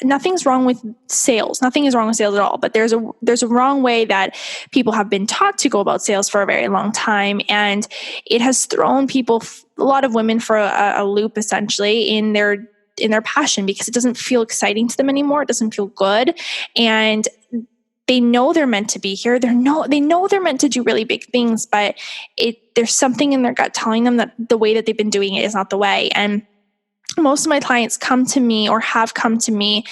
nothing's wrong with sales. Nothing is wrong with sales at all. But there's a wrong way that people have been taught to go about sales for a very long time. And it has thrown people, a lot of women, for a loop, essentially, in their passion, because it doesn't feel exciting to them anymore. It doesn't feel good. And they know they're meant to be here. They know they're meant to do really big things, but there's something in their gut telling them that the way that they've been doing it is not the way. And most of my clients come to me, or have come to me,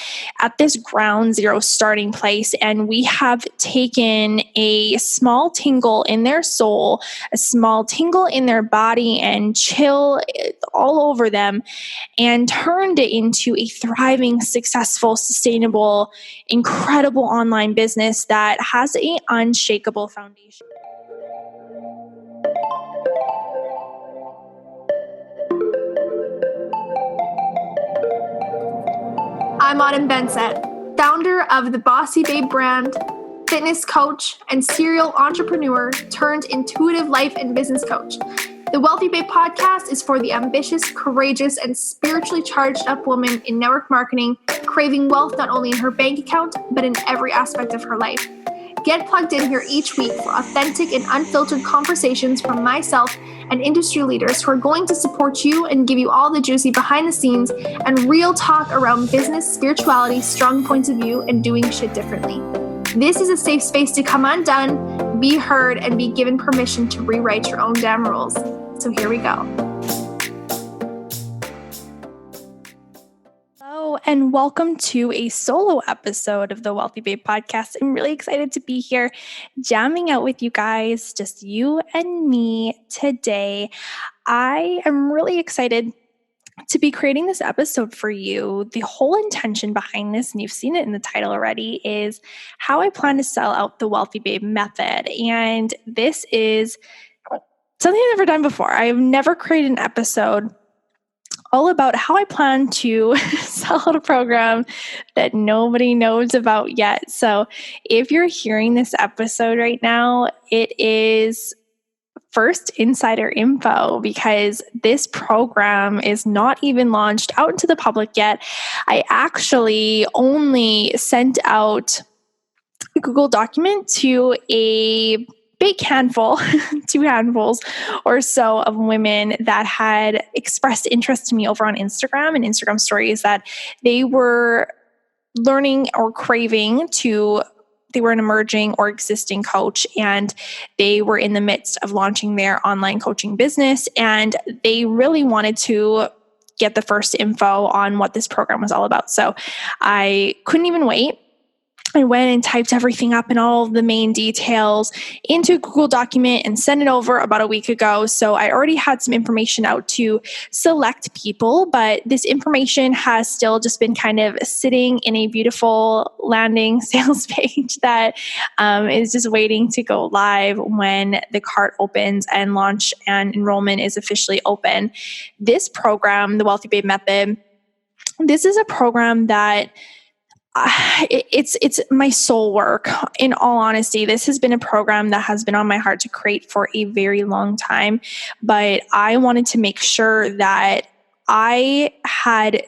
at this ground zero starting place. And we have taken a small tingle in their soul, a small tingle in their body, and chill all over them, and turned it into a thriving, successful, sustainable, incredible online business that has an unshakable foundation. I'm Autumn Bensett, founder of the Bossy Babe brand, fitness coach, and serial entrepreneur turned intuitive life and business coach. The Wealthy Babe podcast is for the ambitious, courageous, and spiritually charged up woman in network marketing, craving wealth not only in her bank account, but in every aspect of her life. Get plugged in here each week for authentic and unfiltered conversations from myself and industry leaders who are going to support you and give you all the juicy behind the scenes and real talk around business, spirituality, strong points of view, and doing shit differently. This is a safe space to come undone, be heard, and be given permission to rewrite your own damn rules. So here we go. Hello, and welcome to a solo episode of the Wealthy Babe podcast. I'm really excited to be here jamming out with you guys, just you and me today. I am really excited to be creating this episode for you. The whole intention behind this, and you've seen it in the title already, is how I plan to sell out the Wealthy Babe method. And this is something I've never done before. I have never created an episode all about how I plan to sell out a program that nobody knows about yet. So if you're hearing this episode right now, it is first insider info, because this program is not even launched out into the public yet. I actually only sent out a Google document to a big handful, 2 handfuls or so of women that had expressed interest to me over on Instagram and Instagram stories, that they were learning or craving to, they were an emerging or existing coach, and they were in the midst of launching their online coaching business, and they really wanted to get the first info on what this program was all about. So I couldn't even wait. I went and typed everything up and all of the main details into a Google document and sent it over about a week ago. So I already had some information out to select people, but this information has still just been kind of sitting in a beautiful landing sales page that is just waiting to go live when the cart opens and launch and enrollment is officially open. This program, the Wealthy Babe Method, this is a program that it's my soul work. In all honesty, this has been a program that has been on my heart to create for a very long time, but I wanted to make sure that I had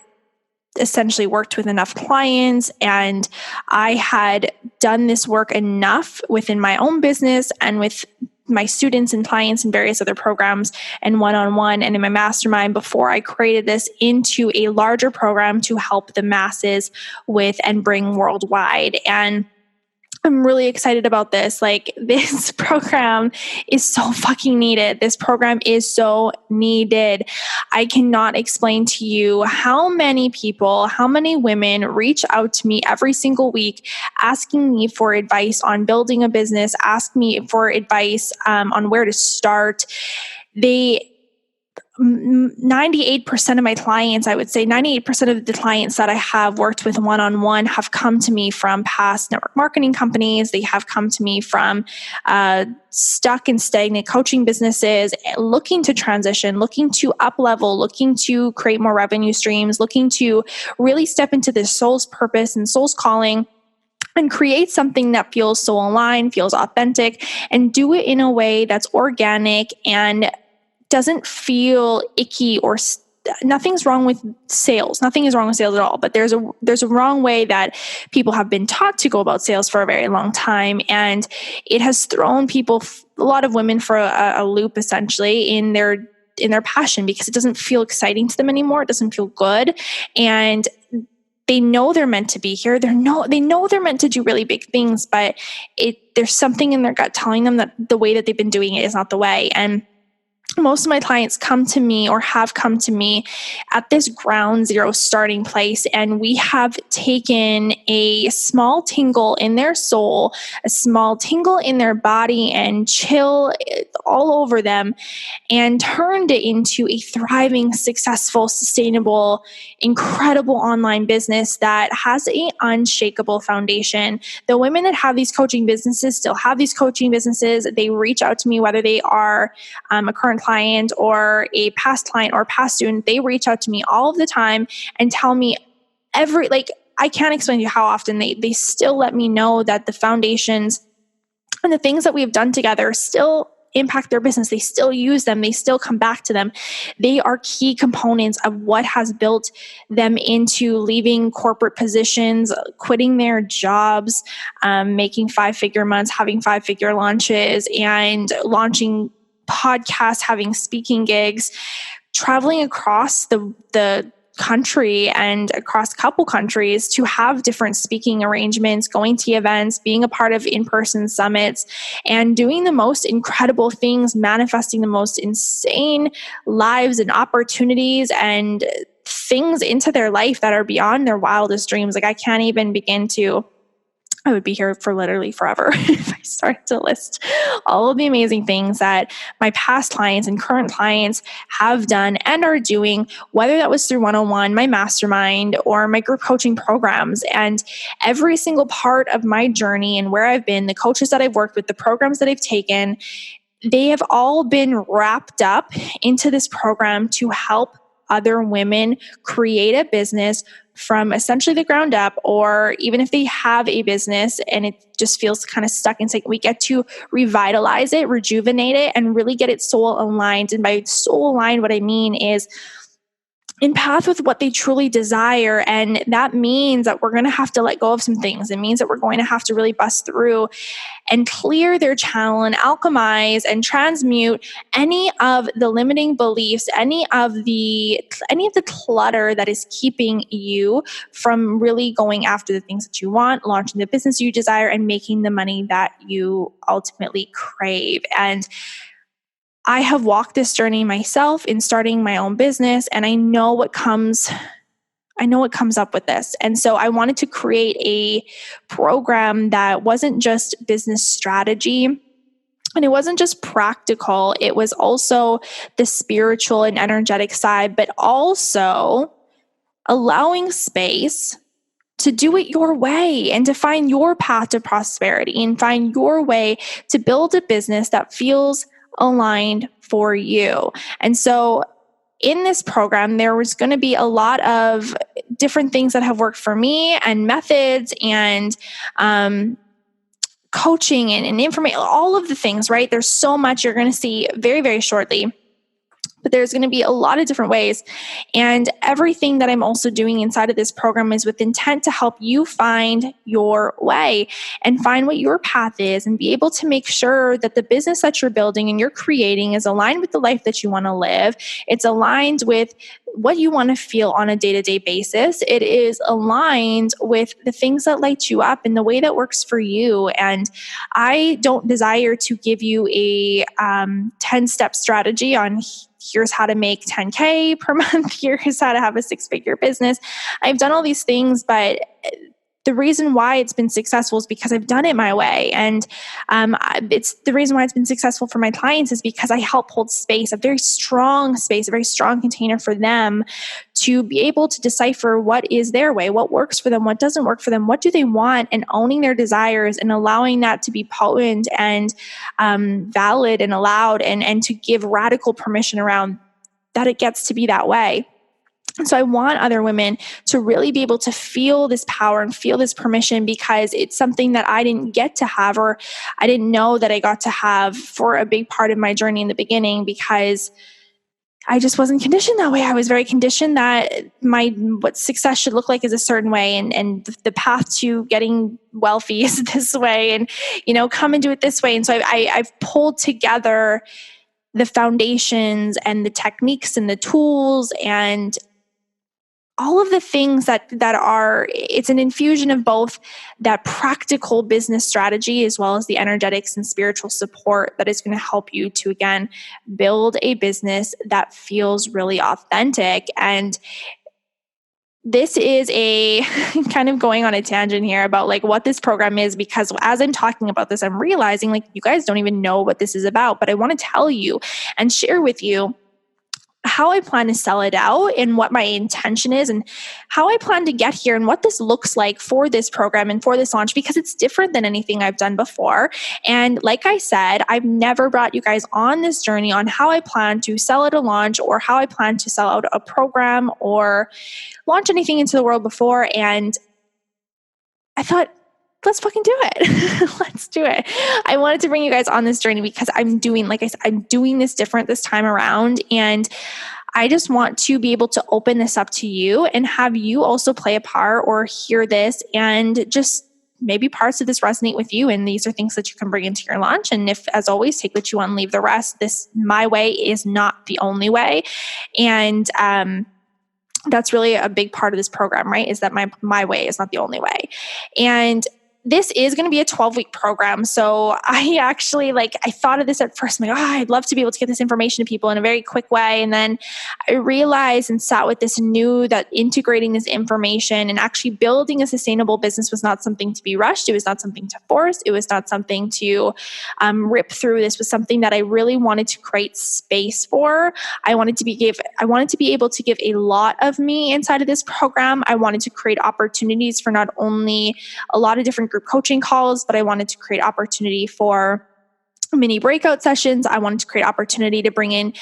essentially worked with enough clients and I had done this work enough within my own business and with my students and clients and various other programs and one-on-one and in my mastermind before I created this into a larger program to help the masses with and bring worldwide. And I'm really excited about this. Like, this program is so fucking needed. This program is so needed. I cannot explain to you how many people, how many women reach out to me every single week asking me for advice on building a business, ask me for advice on where to start. 98% of my clients, I would say 98% of the clients that I have worked with one-on-one have come to me from past network marketing companies. They have come to me from stuck and stagnant coaching businesses, looking to transition, looking to up-level, looking to create more revenue streams, looking to really step into their soul's purpose and soul's calling and create something that feels soul aligned, feels authentic, and do it in a way that's organic and doesn't feel icky or nothing's wrong with sales. Nothing is wrong with sales at all. But there's a wrong way that people have been taught to go about sales for a very long time. And it has thrown people, a lot of women, for a loop, essentially, in their passion, because it doesn't feel exciting to them anymore. It doesn't feel good. And they know they're meant to be here. They know they're meant to do really big things, but there's something in their gut telling them that the way that they've been doing it is not the way. And most of my clients come to me, or have come to me, at this ground zero starting place. And we have taken a small tingle in their soul, a small tingle in their body, and chill all over them, and turned it into a thriving, successful, sustainable, incredible online business that has an unshakable foundation. The women that have these coaching businesses still have these coaching businesses. They reach out to me, whether they are a current client or a past client or past student. They reach out to me all of the time and tell me I can't explain to you how often they still let me know that the foundations and the things that we've done together still impact their business. They still use them. They still come back to them. They are key components of what has built them into leaving corporate positions, quitting their jobs, making 5-figure months, having 5-figure launches, and launching podcasts, having speaking gigs, traveling across the country and across a couple countries to have different speaking arrangements, going to events, being a part of in-person summits, and doing the most incredible things, manifesting the most insane lives and opportunities and things into their life that are beyond their wildest dreams. I can't even begin to. I would be here for literally forever if I started to list all of the amazing things that my past clients and current clients have done and are doing, whether that was through one-on-one, my mastermind, or my group coaching programs. And every single part of my journey and where I've been, the coaches that I've worked with, the programs that I've taken, they have all been wrapped up into this program to help other women create a business from essentially the ground up, or even if they have a business and it just feels kind of stuck inside, we get to revitalize it, rejuvenate it, and really get it soul aligned. And by soul aligned, what I mean is in path with what they truly desire. And that means that we're going to have to let go of some things. It means that we're going to have to really bust through and clear their channel and alchemize and transmute any of the limiting beliefs, any of the clutter that is keeping you from really going after the things that you want, launching the business you desire, and making the money that you ultimately crave. And I have walked this journey myself in starting my own business, and I know what comes up with this. And so I wanted to create a program that wasn't just business strategy, and it wasn't just practical. It was also the spiritual and energetic side, but also allowing space to do it your way and to find your path to prosperity and find your way to build a business that feels aligned for you. And so in this program, there was going to be a lot of different things that have worked for me, and methods, and coaching and information, all of the things, right? There's so much you're going to see very, very shortly. But there's going to be a lot of different ways. And everything that I'm also doing inside of this program is with intent to help you find your way and find what your path is, and be able to make sure that the business that you're building and you're creating is aligned with the life that you want to live. It's aligned with what you want to feel on a day-to-day basis. It is aligned with the things that light you up and the way that works for you. And I don't desire to give you a 10-step strategy on here's how to make 10K per month, here's how to have a 6-figure business. I've done all these things, but the reason why it's been successful is because I've done it my way. And it's the reason why it's been successful for my clients is because I help hold space, a very strong container for them to be able to decipher what is their way, what works for them, what doesn't work for them, what do they want, and owning their desires and allowing that to be potent and valid and allowed, and to give radical permission around that it gets to be that way. So I want other women to really be able to feel this power and feel this permission, because it's something that I didn't get to have, or I didn't know that I got to have for a big part of my journey in the beginning, because I just wasn't conditioned that way. I was very conditioned that what success should look like is a certain way, and the path to getting wealthy is this way, and come and do it this way. And so I've pulled together the foundations and the techniques and the tools and all of the things that are, it's an infusion of both that practical business strategy as well as the energetics and spiritual support that is going to help you to, again, build a business that feels really authentic. And this is a kind of going on a tangent here about like what this program is, because as I'm talking about this, I'm realizing like you guys don't even know what this is about, but I want to tell you and share with you how I plan to sell it out and what my intention is and how I plan to get here and what this looks like for this program and for this launch, because it's different than anything I've done before. And like I said, I've never brought you guys on this journey on how I plan to sell out a launch or how I plan to sell out a program or launch anything into the world before. And I thought, let's fucking do it. Let's do it. I wanted to bring you guys on this journey because I'm doing, like I said, I'm doing this different this time around. And I just want to be able to open this up to you and have you also play a part or hear this and just maybe parts of this resonate with you. And these are things that you can bring into your launch. And if, as always, take what you want and leave the rest. My way is not the only way. And, that's really a big part of this program, right? Is that my way is not the only way. And this is going to be a 12-week program. So I actually I thought of this at first. I'm like, I'd love to be able to get this information to people in a very quick way. And then I realized and sat with this and knew that integrating this information and actually building a sustainable business was not something to be rushed. It was not something to force. It was not something to rip through. This was something that I really wanted to create space for. I wanted to be able to give a lot of me inside of this program. I wanted to create opportunities for not only a lot of different group coaching calls, but I wanted to create opportunity for mini breakout sessions. I wanted to create opportunity to bring in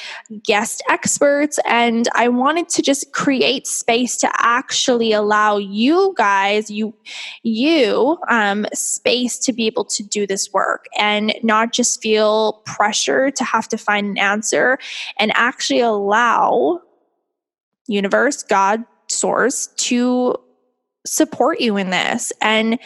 guest experts, and I wanted to just create space to actually allow you guys, space to be able to do this work and not just feel pressure to have to find an answer, and actually allow universe, God, source to support you in this and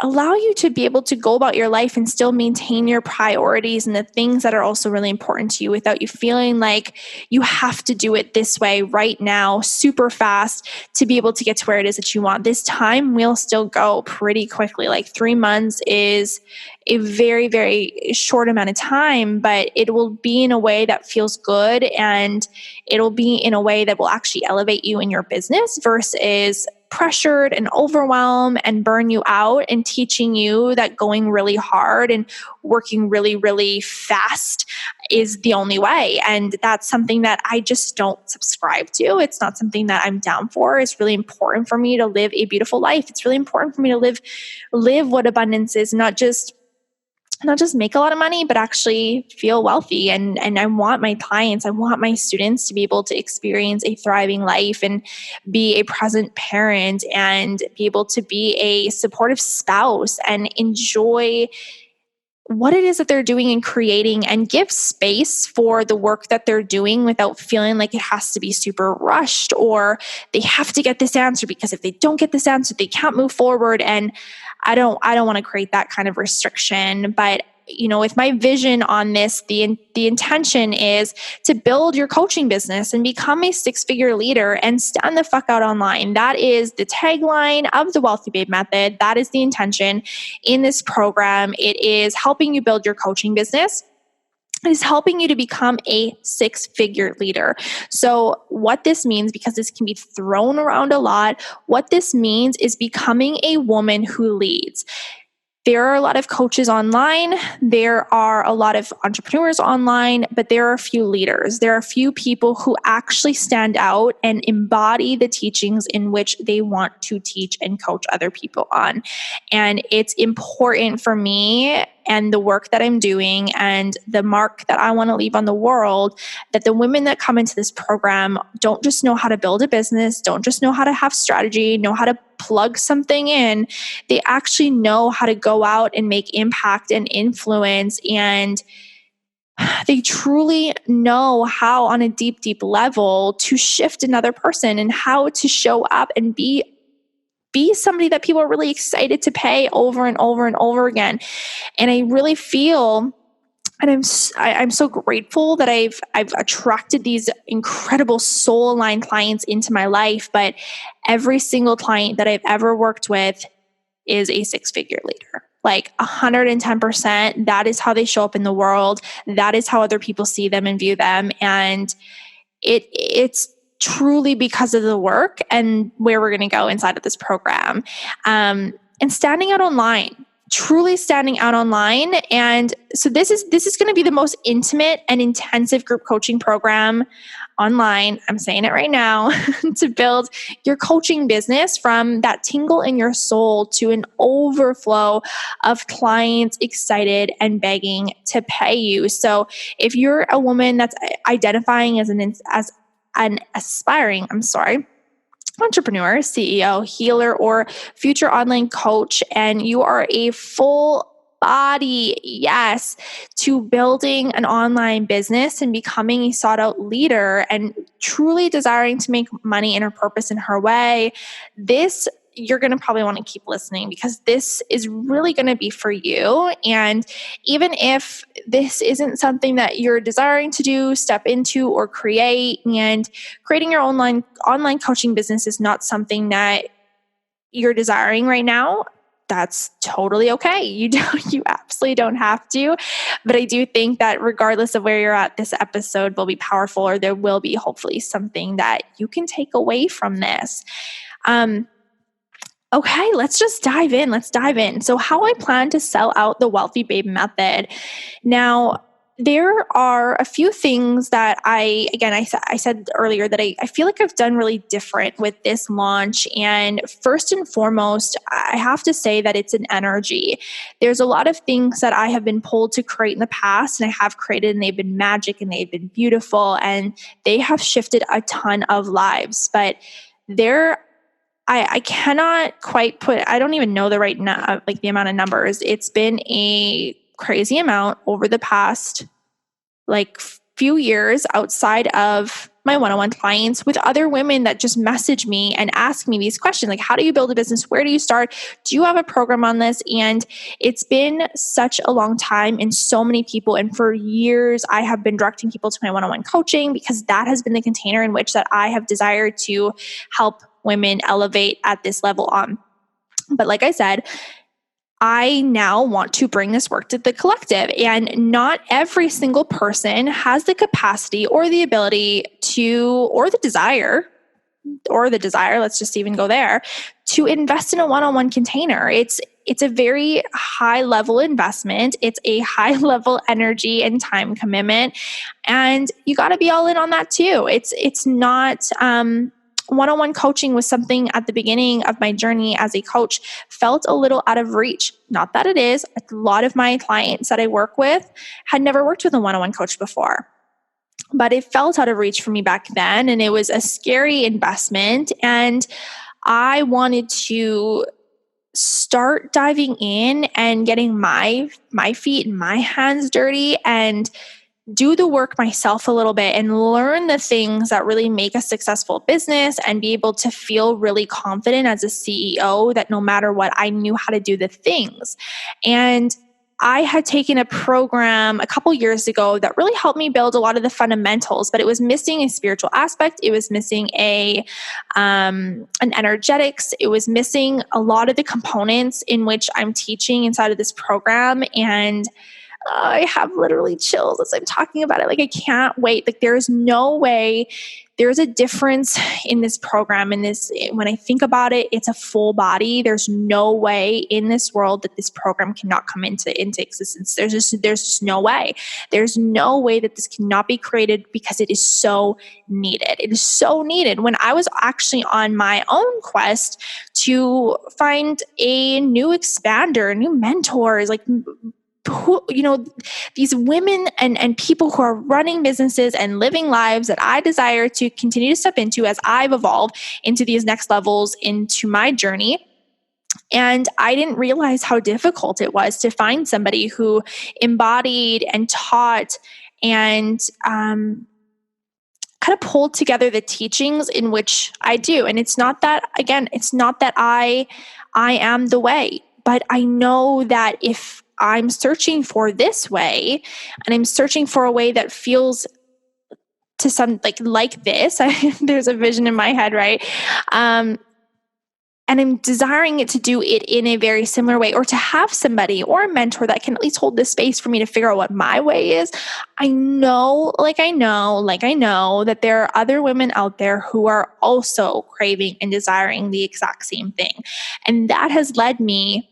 allow you to be able to go about your life and still maintain your priorities and the things that are also really important to you without you feeling like you have to do it this way right now, super fast to be able to get to where it is that you want. This time will still go pretty quickly. 3 months is a very, very short amount of time, but it will be in a way that feels good, and it'll be in a way that will actually elevate you in your business versus pressured and overwhelm and burn you out, and teaching you that going really hard and working really, really fast is the only way. And that's something that I just don't subscribe to. It's not something that I'm down for. It's really important for me to live a beautiful life. It's really important for me to live what abundance is, not just make a lot of money, but actually feel wealthy. And I want my clients, I want my students to be able to experience a thriving life and be a present parent and be able to be a supportive spouse and enjoy what it is that they're doing and creating, and give space for the work that they're doing without feeling like it has to be super rushed or they have to get this answer, because if they don't get this answer, they can't move forward. And I don't want to create that kind of restriction. But with my vision on this, the intention is to build your coaching business and become a 6-figure leader and stand the fuck out online. That is the tagline of the Wealthy Babe Method. That is the intention in this program. It is helping you build your coaching business. It is helping you to become a 6-figure leader. So what this means, because this can be thrown around a lot, what this means is becoming a woman who leads. There are a lot of coaches online. There are a lot of entrepreneurs online, but there are a few leaders. There are a few people who actually stand out and embody the teachings in which they want to teach and coach other people on. And it's important for me and the work that I'm doing and the mark that I want to leave on the world, that the women that come into this program don't just know how to build a business, don't just know how to have strategy, know how to plug something in. They actually know how to go out and make impact and influence and they truly know how on a deep, deep level to shift another person and how to show up and be somebody that people are really excited to pay over and over and over again. And I really feel, and I'm so grateful that I've attracted these incredible soul aligned clients into my life. But every single client that I've ever worked with is a 6-figure leader. Like 110%. That is how they show up in the world. That is how other people see them and view them. And it's truly because of the work and where we're going to go inside of this program. And standing out online, truly standing out online. And so this is going to be the most intimate and intensive group coaching program online. I'm saying it right now to build your coaching business from that tingle in your soul to an overflow of clients excited and begging to pay you. So if you're a woman that's identifying as an aspiring, entrepreneur, CEO, healer, or future online coach, and you are a full body yes to building an online business and becoming a sought out leader and truly desiring to make money in her purpose in her way, this you're going to probably want to keep listening because this is really going to be for you. And even if this isn't something that you're desiring to do, step into, or create, and creating your online coaching business is not something that you're desiring right now, that's totally okay. You absolutely don't have to. But I do think that regardless of where you're at, this episode will be powerful, or there will be hopefully something that you can take away from this. Okay, let's just dive in. So how I plan to sell out the Wealthy Babe method. Now, there are a few things that I said earlier that I feel like I've done really different with this launch. And first and foremost, I have to say that it's an energy. There's a lot of things that I have been pulled to create in the past, and I have created, and they've been magic and they've been beautiful, and they have shifted a ton of lives. But I cannot quite I don't even know the right, the amount of numbers. It's been a crazy amount over the past few years outside of my one-on-one clients with other women that just message me and ask me these questions. Like, how do you build a business? Where do you start? Do you have a program on this? And it's been such a long time and so many people. And for years, I have been directing people to my one-on-one coaching because that has been the container in which that I have desired to help women elevate at this level on. But like I said, I now want to bring this work to the collective, and not every single person has the capacity or the ability or the desire, let's just even go there, to invest in a one-on-one container. It's a very high level investment. It's a high level energy and time commitment. And you got to be all in on that too. It's not, one-on-one coaching was something at the beginning of my journey as a coach felt a little out of reach. Not that it is. A lot of my clients that I work with had never worked with a one-on-one coach before, but it felt out of reach for me back then. And it was a scary investment. And I wanted to start diving in and getting my feet and my hands dirty and do the work myself a little bit and learn the things that really make a successful business and be able to feel really confident as a CEO that no matter what, I knew how to do the things. And I had taken a program a couple years ago that really helped me build a lot of the fundamentals, but it was missing a spiritual aspect. It was missing an energetics. It was missing a lot of the components in which I'm teaching inside of this program. And I have literally chills as I'm talking about it. I can't wait. There's no way. There's a difference in this program. When I think about it, it's a full body. There's no way in this world that this program cannot come into existence. There's just no way. There's no way that this cannot be created because it is so needed. It is so needed. When I was actually on my own quest to find a new expander, new mentors, these women and people who are running businesses and living lives that I desire to continue to step into as I've evolved into these next levels into my journey. And I didn't realize how difficult it was to find somebody who embodied and taught and kind of pulled together the teachings in which I do. And it's not that, again, it's not that I am the way, but I know that if I'm searching for this way and I'm searching for a way that feels to some like this, there's a vision in my head, right? And I'm desiring it to do it in a very similar way, or to have somebody or a mentor that can at least hold the space for me to figure out what my way is. I know that there are other women out there who are also craving and desiring the exact same thing. And that has led me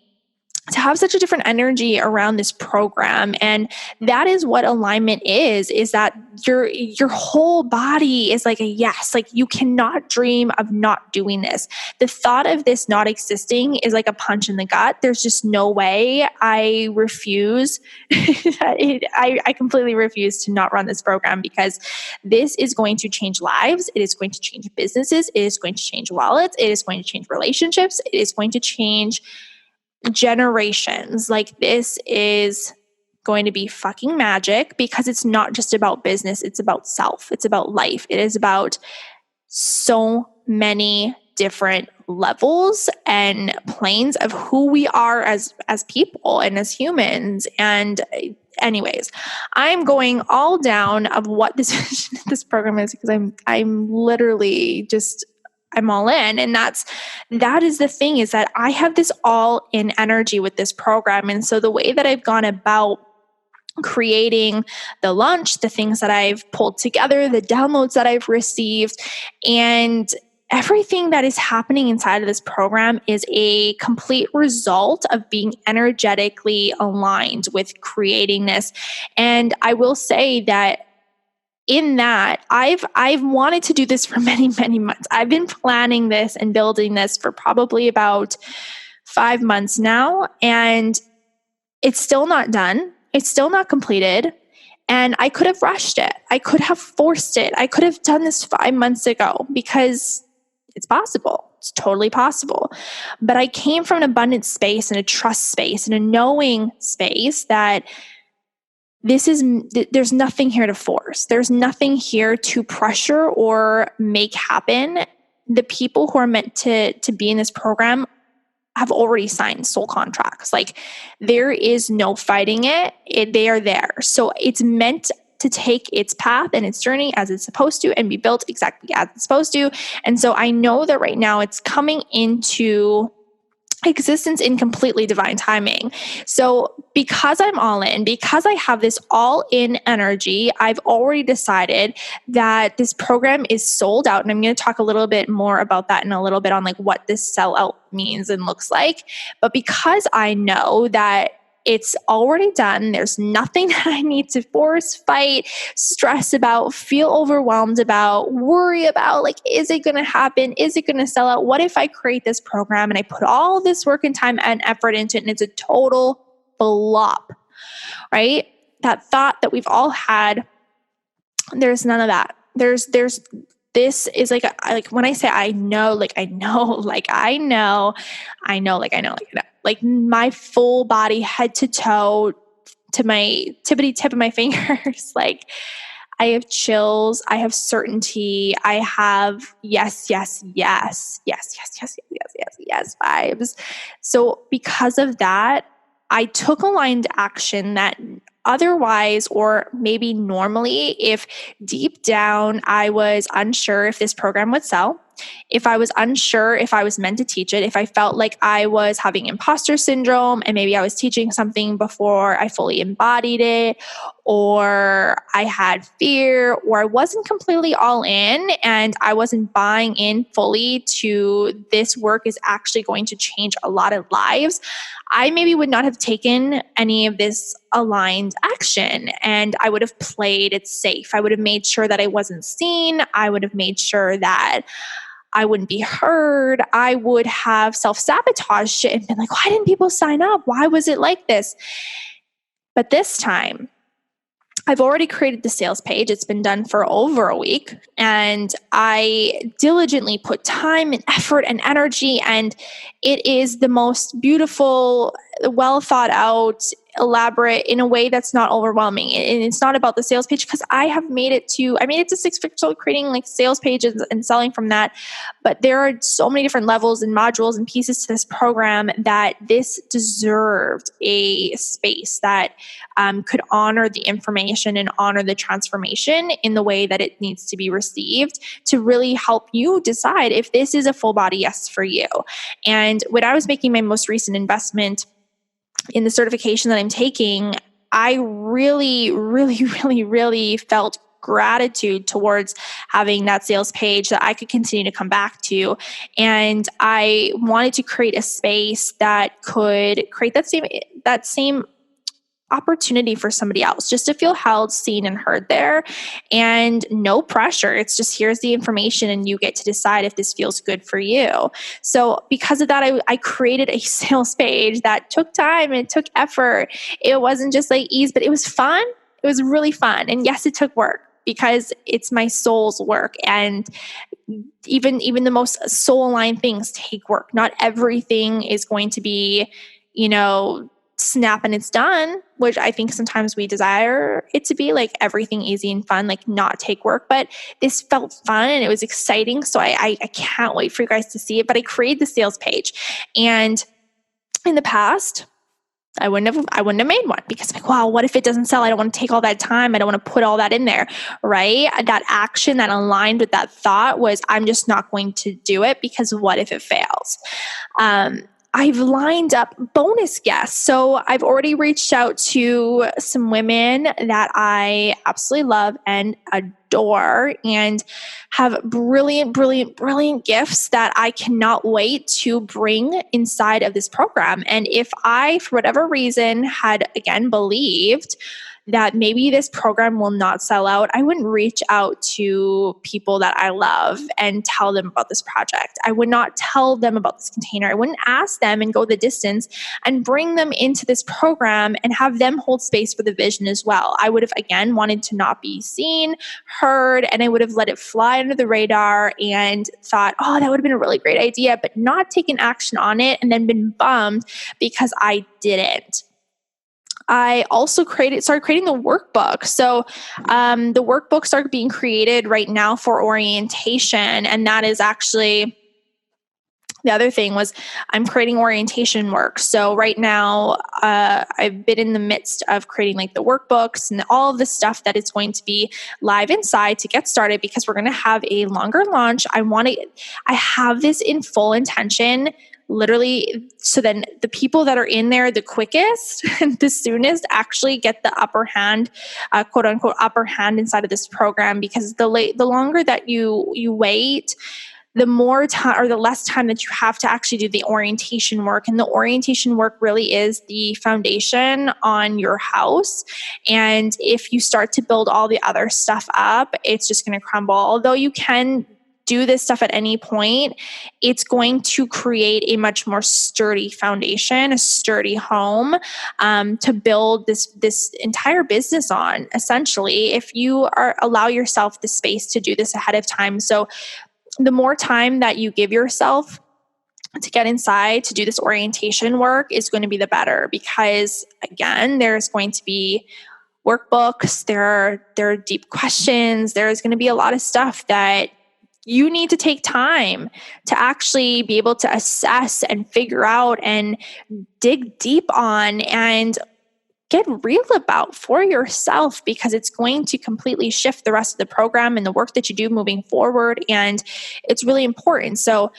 to have such a different energy around this program. And that is what alignment is that your whole body is like a yes. Like, you cannot dream of not doing this. The thought of this not existing is like a punch in the gut. There's just no way. I refuse. I completely refuse to not run this program, because this is going to change lives. It is going to change businesses. It is going to change wallets. It is going to change relationships. It is going to change generations. Like, this is going to be fucking magic, because it's not just about business. It's about self. It's about life. It is about so many different levels and planes of who we are as people and as humans. And anyways, I'm going all down of what this program is, because I'm literally just, I'm all in. And that is the thing, is that I have this all in energy with this program. And so the way that I've gone about creating the lunch, the things that I've pulled together, the downloads that I've received, and everything that is happening inside of this program is a complete result of being energetically aligned with creating this. And I will say that in that, I've wanted to do this for many, many months. I've been planning this and building this for probably about 5 months now, and it's still not done. It's still not completed. And I could have rushed it. I could have forced it. I could have done this 5 months ago, because it's possible. It's totally possible. But I came from an abundance space and a trust space and a knowing space that there's nothing here to force. There's nothing here to pressure or make happen. The people who are meant to be in this program have already signed soul contracts. Like, there is no fighting it. They are there. So it's meant to take its path and its journey as it's supposed to, and be built exactly as it's supposed to. And so I know that right now it's coming into existence in completely divine timing. So because I'm all in, because I have this all in energy, I've already decided that this program is sold out. And I'm going to talk a little bit more about that in a little bit, on like what this sellout means and looks like. But because I know that it's already done, there's nothing that I need to force, fight, stress about, feel overwhelmed about, worry about. Like, is it going to happen? Is it going to sell out? What if I create this program and I put all this work and time and effort into it, and it's a total flop, right? That thought that we've all had, there's none of that. This is like when I say I know, like my full body, head to toe, to my tippity tip of my fingers. Like, I have chills. I have certainty. I have yes vibes. So because of that, I took aligned action that otherwise, or maybe normally, if deep down I was unsure if this program would sell, if I was unsure if I was meant to teach it, if I felt like I was having imposter syndrome and maybe I was teaching something before I fully embodied it, or I had fear, or I wasn't completely all in and I wasn't buying in fully to this work is actually going to change a lot of lives, I maybe would not have taken any of this aligned action, and I would have played it safe. I would have made sure that I wasn't seen. I would have made sure that I wouldn't be heard. I would have self-sabotaged it and been like, why didn't people sign up? Why was it like this? But this time, I've already created the sales page. It's been done for over a week, and I diligently put time and effort and energy, and it is the most beautiful, well thought out, elaborate in a way that's not overwhelming. And it's not about the sales page, because I made it to 6 figures, so creating like sales pages and selling from that. But there are so many different levels and modules and pieces to this program that this deserved a space that could honor the information and honor the transformation in the way that it needs to be received, to really help you decide if this is a full body yes for you. And when I was making my most recent investment in the certification that I'm taking, I really, really, really, really felt gratitude towards having that sales page that I could continue to come back to. And I wanted to create a space that could create that same opportunity for somebody else, just to feel held, seen, and heard there, and no pressure. It's just, here's the information and you get to decide if this feels good for you. So because of that, I created a sales page that took time and it took effort. It wasn't just like ease, but it was fun. It was really fun. And yes, it took work, because it's my soul's work. And even the most soul aligned things take work. Not everything is going to be, snap and it's done, which I think sometimes we desire it to be, like everything easy and fun, like not take work. But this felt fun and it was exciting. So I can't wait for you guys to see it. But I created the sales page, and in the past, I wouldn't have made one, because I'm like, wow, what if it doesn't sell? I don't want to take all that time. I don't want to put all that in there, right? That action that aligned with that thought was, I'm just not going to do it, because what if it fails? I've lined up bonus guests. So I've already reached out to some women that I absolutely love and adore, and have brilliant, brilliant, brilliant gifts that I cannot wait to bring inside of this program. And if I, for whatever reason, had again believed that maybe this program will not sell out, I wouldn't reach out to people that I love and tell them about this project. I would not tell them about this container. I wouldn't ask them and go the distance and bring them into this program and have them hold space for the vision as well. I would have, again, wanted to not be seen, heard, and I would have let it fly under the radar and thought, oh, that would have been a really great idea, but not taken action on it, and then been bummed because I didn't. I also started creating the workbook. So the workbooks are being created right now for orientation. And that is actually the other thing, was I'm creating orientation work. So right now, I've been in the midst of creating like the workbooks and all of the stuff that is going to be live inside to get started, because we're going to have a longer launch. I have this in full intention, literally, so then the people that are in there the quickest and the soonest actually get the upper hand, quote unquote upper hand inside of this program. Because the longer that you wait, the more time, or the less time that you have to actually do the orientation work. And the orientation work really is the foundation on your house. And if you start to build all the other stuff up, it's just going to crumble. Although you can do this stuff at any point, it's going to create a much more sturdy foundation, a sturdy home, to build this entire business on, essentially, if you allow yourself the space to do this ahead of time. So the more time that you give yourself to get inside to do this orientation work is going to be the better, because again, there's going to be workbooks, there are deep questions, there's going to be a lot of stuff that you need to take time to actually be able to assess and figure out and dig deep on and get real about for yourself, because it's going to completely shift the rest of the program and the work that you do moving forward. And it's really important. So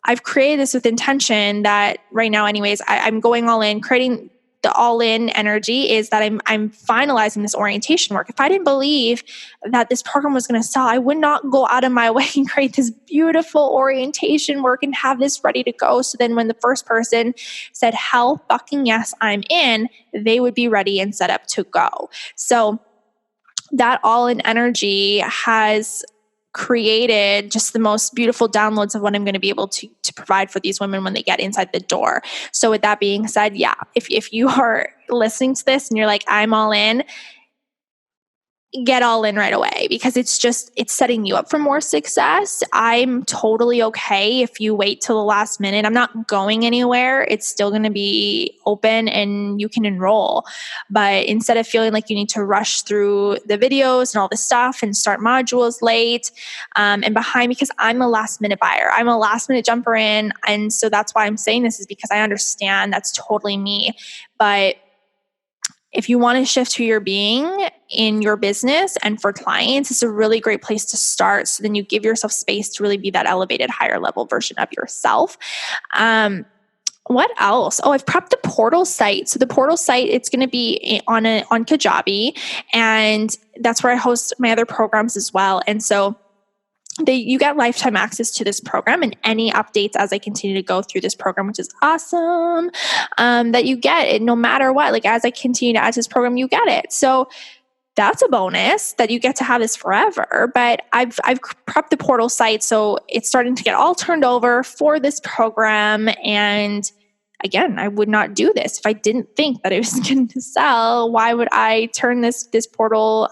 I've created this with intention that right now, anyways, I'm going all in. Creating the all-in energy is that I'm finalizing this orientation work. If I didn't believe that this program was going to sell, I would not go out of my way and create this beautiful orientation work and have this ready to go. So then when the first person said, hell fucking yes, I'm in, they would be ready and set up to go. So that all-in energy has created just the most beautiful downloads of what I'm going to be able to provide for these women when they get inside the door. So with that being said, yeah, if you are listening to this and you're like, I'm all in, get all in right away, because it's setting you up for more success. I'm totally okay if you wait till the last minute. I'm not going anywhere. It's still going to be open and you can enroll. But instead of feeling like you need to rush through the videos and all this stuff and start modules late and behind, because I'm a last minute buyer, I'm a last minute jumper in. And so that's why I'm saying this, is because I understand that's totally me. But if you want to shift who you're being in your business and for clients, it's a really great place to start. So then you give yourself space to really be that elevated, higher level version of yourself. What else? Oh, I've prepped the portal site. So the portal site, it's going to be on Kajabi, and that's where I host my other programs as well. And so you get lifetime access to this program and any updates as I continue to go through this program, which is awesome. That you get it no matter what. Like, as I continue to add to this program, you get it. So that's a bonus that you get to have this forever. But I've prepped the portal site, so it's starting to get all turned over for this program. And again, I would not do this if I didn't think that it was going to sell. Why would I turn this portal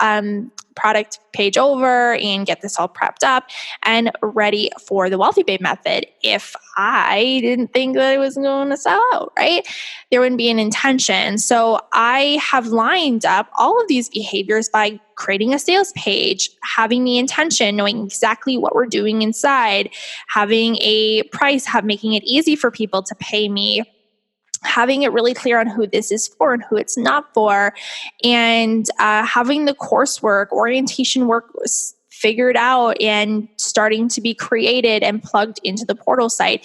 product page over and get this all prepped up and ready for the Wealthy Babe method if I didn't think that it was going to sell out, right? There wouldn't be an intention. So I have lined up all of these behaviors by creating a sales page, having the intention, knowing exactly what we're doing inside, having a price, making it easy for people to pay me, having it really clear on who this is for and who it's not for, and having the coursework, orientation work figured out and starting to be created and plugged into the portal site.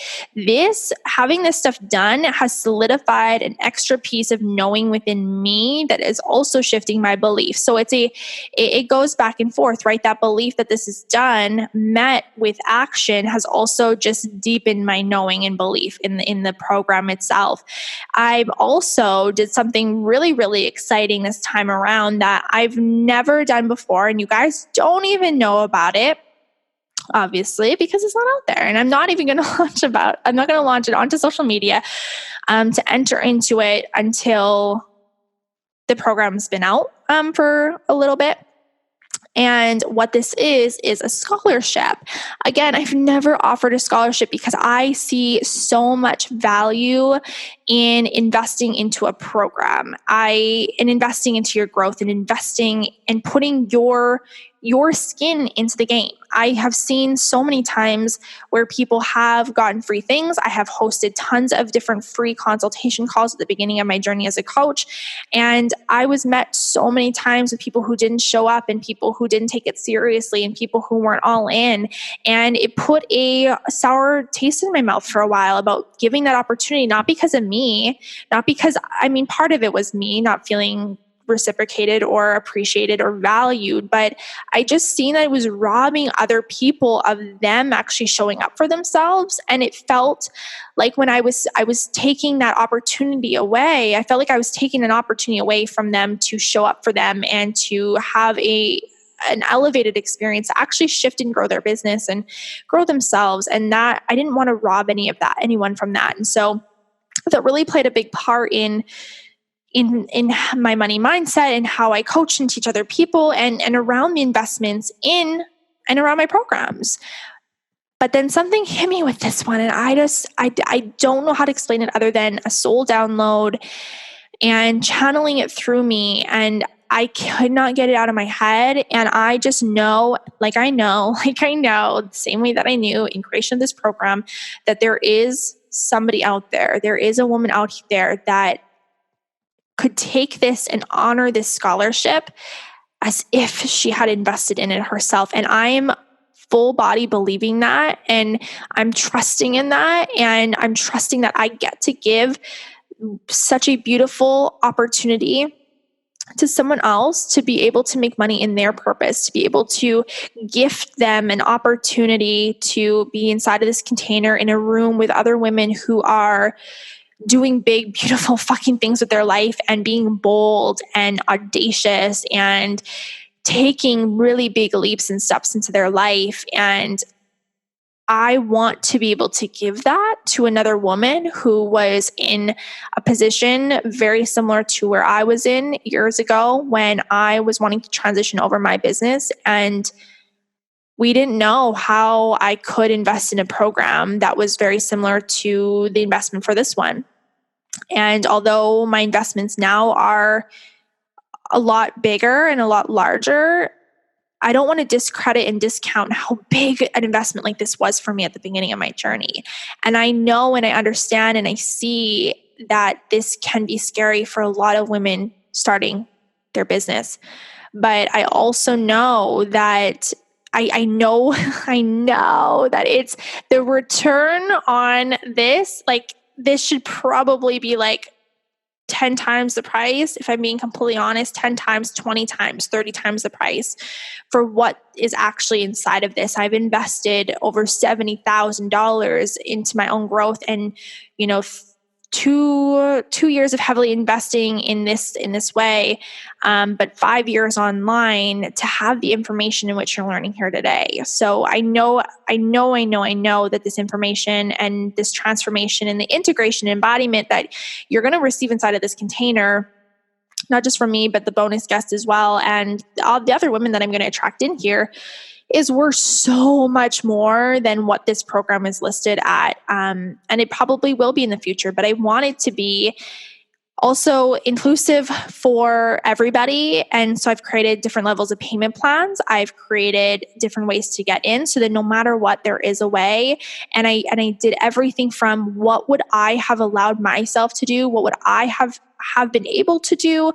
Having this stuff done has solidified an extra piece of knowing within me that is also shifting my belief. So it goes back and forth, right? That belief that this is done met with action has also just deepened my knowing and belief in the program itself. I've also did something really, really exciting this time around that I've never done before, and you guys don't even know about it, obviously, because it's not out there. And I'm not even going to I'm not going to launch it onto social media to enter into it until the program's been out for a little bit. And what this is a scholarship. Again, I've never offered a scholarship because I see so much value in investing into a program. And investing into your growth and investing and putting your skin into the game. I have seen so many times where people have gotten free things. I have hosted tons of different free consultation calls at the beginning of my journey as a coach. And I was met so many times with people who didn't show up and people who didn't take it seriously and people who weren't all in. And it put a sour taste in my mouth for a while about giving that opportunity, not because of me, not because, part of it was me not feeling reciprocated or appreciated or valued, but I just seen that it was robbing other people of them actually showing up for themselves. And it felt like when I was taking that opportunity away, I felt like I was taking an opportunity away from them to show up for them and to have an elevated experience, to actually shift and grow their business and grow themselves. And that I didn't want to rob anyone from that. And so that really played a big part in my money mindset and how I coach and teach other people and around the investments in and around my programs. But then something hit me with this one, and I don't know how to explain it other than a soul download and channeling it through me. And I could not get it out of my head. And I just know, the same way that I knew in creation of this program, that there is somebody out there. There is a woman out there that could take this and honor this scholarship as if she had invested in it herself. And I'm full body believing that, and I'm trusting in that, and I'm trusting that I get to give such a beautiful opportunity to someone else to be able to make money in their purpose, to be able to gift them an opportunity to be inside of this container in a room with other women who are doing big, beautiful fucking things with their life and being bold and audacious and taking really big leaps and steps into their life. And I want to be able to give that to another woman who was in a position very similar to where I was in years ago when I was wanting to transition over my business, and we didn't know how I could invest in a program that was very similar to the investment for this one. And although my investments now are a lot bigger and a lot larger, I don't want to discredit and discount how big an investment like this was for me at the beginning of my journey. And I know and I understand and I see that this can be scary for a lot of women starting their business. But I also know that I know I know that it's the return on this, like this should probably be like 10 times the price, if I'm being completely honest, 10 times, 20 times, 30 times the price for what is actually inside of this. I've invested over $70,000 into my own growth, and, you know, 2 years of heavily investing in this way, but 5 years online to have the information in which you're learning here today. So I know that this information and this transformation and the integration and embodiment that you're going to receive inside of this container, not just from me, but the bonus guest as well, and all the other women that I'm going to attract in here, is worth so much more than what this program is listed at. And it probably will be in the future, but I want it to be also inclusive for everybody. And so I've created different levels of payment plans. I've created different ways to get in so that no matter what, there is a way. And I did everything from what would I have allowed myself to do? What would I have been able to do?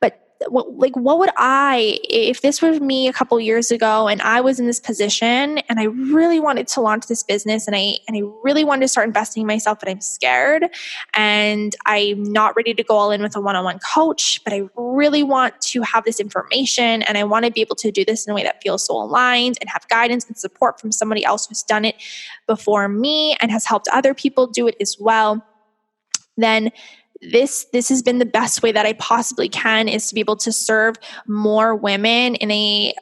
But what would I, if this was me a couple years ago and I was in this position and I really wanted to launch this business and I really wanted to start investing in myself, but I'm scared and I'm not ready to go all in with a one-on-one coach, but I really want to have this information and I want to be able to do this in a way that feels so aligned and have guidance and support from somebody else who's done it before me and has helped other people do it as well, then this has been the best way that I possibly can, is to be able to serve more women in a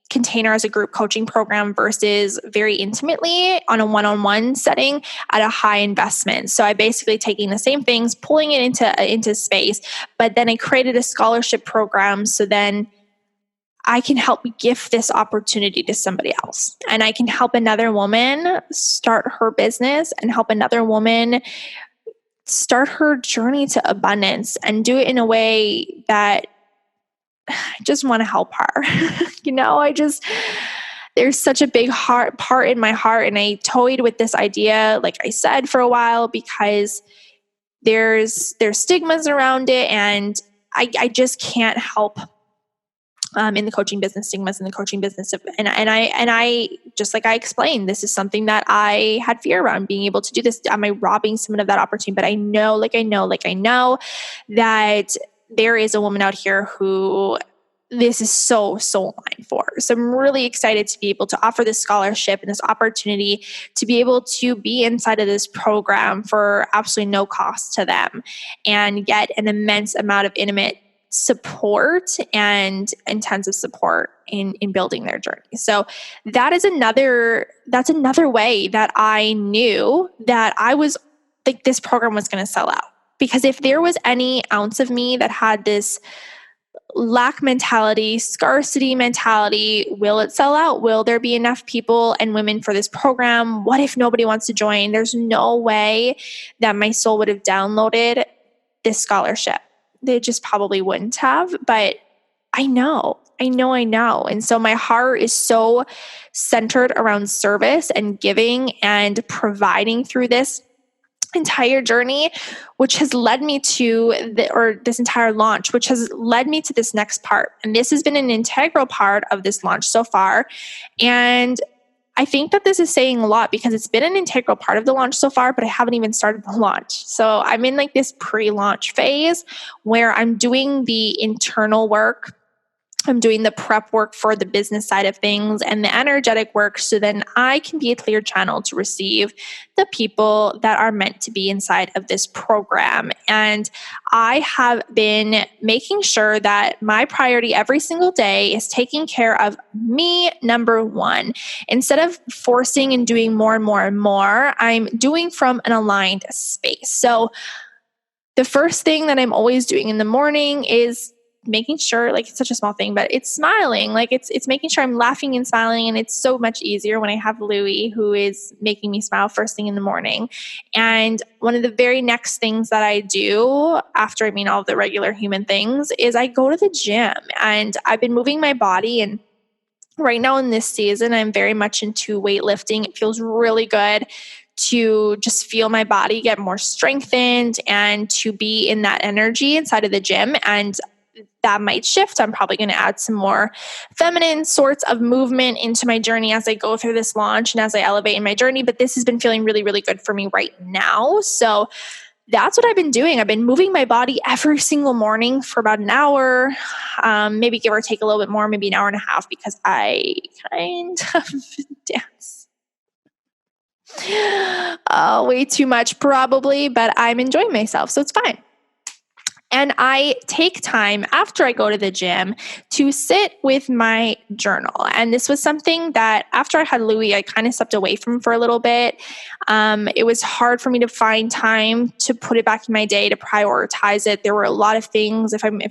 container as a group coaching program versus very intimately on a one-on-one setting at a high investment. So I basically taking the same things, pulling it into space, but then I created a scholarship program so then I can help gift this opportunity to somebody else. And I can help another woman start her business and help another woman start her journey to abundance and do it in a way that I just want to help her. There's such a big part in my heart. And I toyed with this idea, like I said, for a while, because there's stigmas around it. And I just can't help in the coaching business, stigmas in the coaching business. And I, just like I explained, this is something that I had fear around being able to do this. Am I robbing someone of that opportunity? But I know that there is a woman out here who this is so aligned for. So I'm really excited to be able to offer this scholarship and this opportunity to be able to be inside of this program for absolutely no cost to them and get an immense amount of intimate support and intensive support in building their journey. So that's another way that I knew that I was like, this program was going to sell out. Because if there was any ounce of me that had this lack mentality, scarcity mentality, will it sell out? Will there be enough people and women for this program? What if nobody wants to join? There's no way that my soul would have downloaded this scholarship. They just probably wouldn't have, but I know. And so my heart is so centered around service and giving and providing through this entire journey, which has led me to this entire launch, which has led me to this next part. And this has been an integral part of this launch so far. And I think that this is saying a lot because it's been an integral part of the launch so far, but I haven't even started the launch. So I'm in like this pre-launch phase where I'm doing the internal work I'm doing the prep work for the business side of things and the energetic work, so then I can be a clear channel to receive the people that are meant to be inside of this program. And I have been making sure that my priority every single day is taking care of me, number one. Instead of forcing and doing more and more and more, I'm doing from an aligned space. So the first thing that I'm always doing in the morning is making sure, like, it's such a small thing, but it's smiling. Like, it's making sure I'm laughing and smiling. And it's so much easier when I have Louie, who is making me smile first thing in the morning. And one of the very next things that I do after, all the regular human things, is I go to the gym. And I've been moving my body, and right now in this season, I'm very much into weightlifting. It feels really good to just feel my body get more strengthened and to be in that energy inside of the gym. And that might shift. I'm probably going to add some more feminine sorts of movement into my journey as I go through this launch and as I elevate in my journey. But this has been feeling really, really good for me right now. So that's what I've been doing. I've been moving my body every single morning for about an hour, maybe give or take a little bit more, maybe an hour and a half, because I kind of dance way too much probably, but I'm enjoying myself, so it's fine. And I take time after I go to the gym to sit with my journal. And this was something that after I had Louie, I kind of stepped away from for a little bit. It was hard for me to find time to put it back in my day, to prioritize it. There were a lot of things, if I'm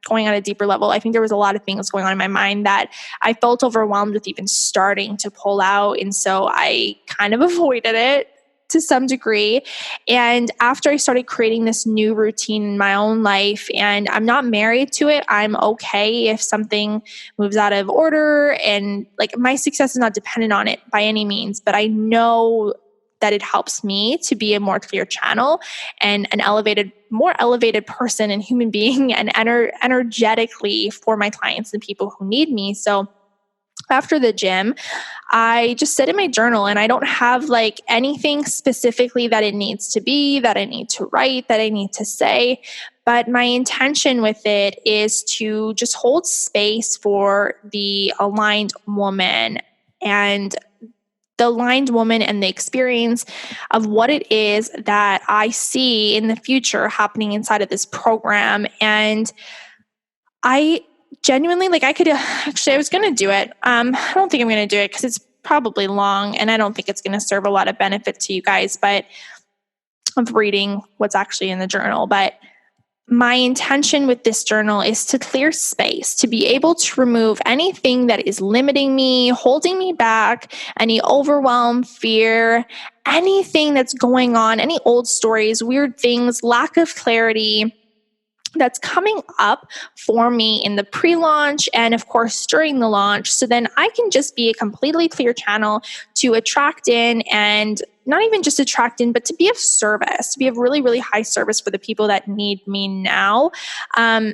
going on a deeper level, I think there was a lot of things going on in my mind that I felt overwhelmed with even starting to pull out. And so I kind of avoided it to some degree. And after I started creating this new routine in my own life, and I'm not married to it, I'm okay if something moves out of order, and like, my success is not dependent on it by any means, but I know that it helps me to be a more clear channel and an more elevated person and human being, and energetically for my clients and people who need me. So after the gym, I just sit in my journal, and I don't have like anything specifically that it needs to be, that I need to write, that I need to say. But my intention with it is to just hold space for the aligned woman, and the experience of what it is that I see in the future happening inside of this program. And I genuinely, like, I was going to do it. I don't think I'm going to do it because it's probably long, and I don't think it's going to serve a lot of benefit to you guys, but of reading what's actually in the journal. But my intention with this journal is to clear space, to be able to remove anything that is limiting me, holding me back, any overwhelm, fear, anything that's going on, any old stories, weird things, lack of clarity that's coming up for me in the pre-launch and of course during the launch. So then I can just be a completely clear channel to attract in, and not even just attract in, but to be of service, to be of really, really high service for the people that need me now. I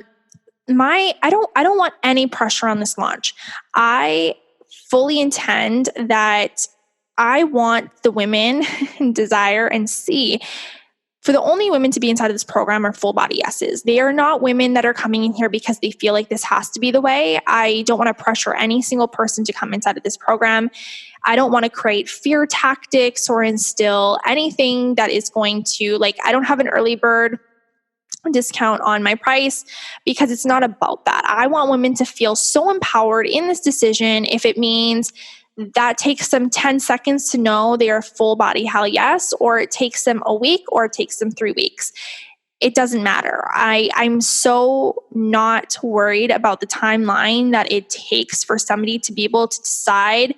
don't want any pressure on this launch. I fully intend that I want the women desire and see for the only women to be inside of this program are full body yeses. They are not women that are coming in here because they feel like this has to be the way. I don't want to pressure any single person to come inside of this program. I don't want to create fear tactics or instill anything that is going to, like, I don't have an early bird discount on my price because it's not about that. I want women to feel so empowered in this decision. If it means that takes them 10 seconds to know they are full body hell yes, or it takes them a week, or it takes them 3 weeks. It doesn't matter. I'm so not worried about the timeline that it takes for somebody to be able to decide